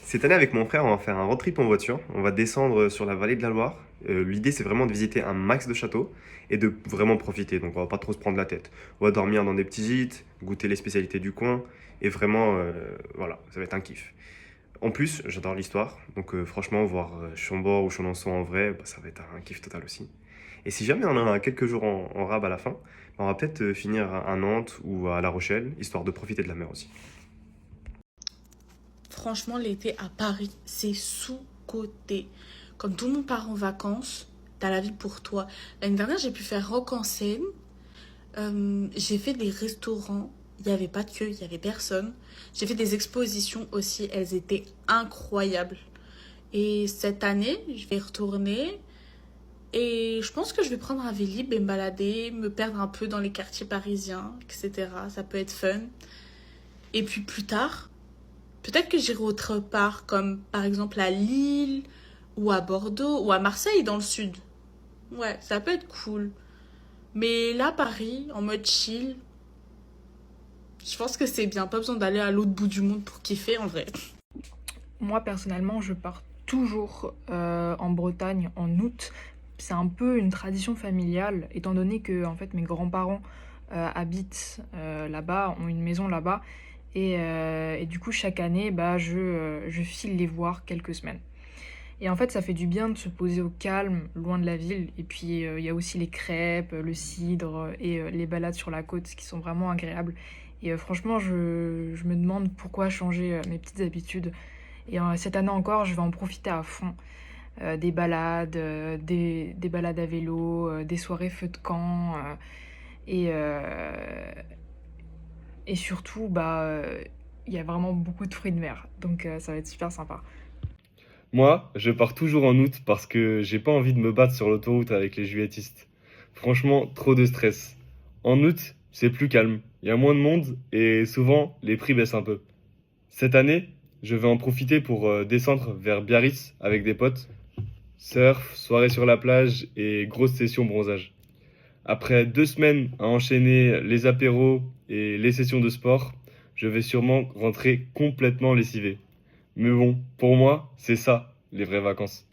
Cette année, avec mon frère, on va faire un road trip en voiture. On va descendre sur la vallée de la Loire. L'idée, c'est vraiment de visiter un max de châteaux et de vraiment profiter. Donc, on va pas trop se prendre la tête. On va dormir dans des petits gîtes, goûter les spécialités du coin et vraiment, voilà, ça va être un kiff. En plus, j'adore l'histoire. Donc, franchement, voir Chambord ou Chenonceau en vrai, bah, ça va être un kiff total aussi. Et si jamais on a quelques jours en rab à la fin, bah, on va peut-être finir à Nantes ou à La Rochelle, histoire de profiter de la mer aussi. Franchement, l'été à Paris, c'est sous-coté. Comme tout le monde part en vacances, t'as la ville pour toi. L'année dernière, j'ai pu faire Rock en Seine. J'ai fait des restaurants. Il n'y avait pas de queue, il n'y avait personne. J'ai fait des expositions aussi. Elles étaient incroyables. Et cette année, je vais retourner. Et je pense que je vais prendre un Vélib et me balader, me perdre un peu dans les quartiers parisiens, etc. Ça peut être fun. Et puis plus tard, peut-être que j'irai autre part, comme par exemple à Lille, ou à Bordeaux, ou à Marseille dans le sud. Ouais, ça peut être cool. Mais là, Paris, en mode chill, je pense que c'est bien. Pas besoin d'aller à l'autre bout du monde pour kiffer, en vrai. Moi, personnellement, je pars toujours en Bretagne en août. C'est un peu une tradition familiale, étant donné que en fait, mes grands-parents habitent là-bas, ont une maison là-bas. Et du coup, chaque année, bah, je file les voir quelques semaines. Et en fait, ça fait du bien de se poser au calme, loin de la ville. Et puis, il y a aussi les crêpes, le cidre et les balades sur la côte qui sont vraiment agréables. Et franchement, je me demande pourquoi changer mes petites habitudes. Et cette année encore, je vais en profiter à fond. Des balades, des balades à vélo, des soirées feu de camp. Et, euh, et surtout, bah, il y a vraiment beaucoup de fruits de mer. Donc ça va être super sympa. Moi, je pars toujours en août parce que j'ai pas envie de me battre sur l'autoroute avec les juilletistes. Franchement, trop de stress. En août, c'est plus calme. Il y a moins de monde et souvent, les prix baissent un peu. Cette année, je vais en profiter pour descendre vers Biarritz avec des potes. Surf, soirée sur la plage et grosse session bronzage. Après 2 semaines à enchaîner les apéros et les sessions de sport, je vais sûrement rentrer complètement lessivé. Mais bon, pour moi, c'est ça, les vraies vacances.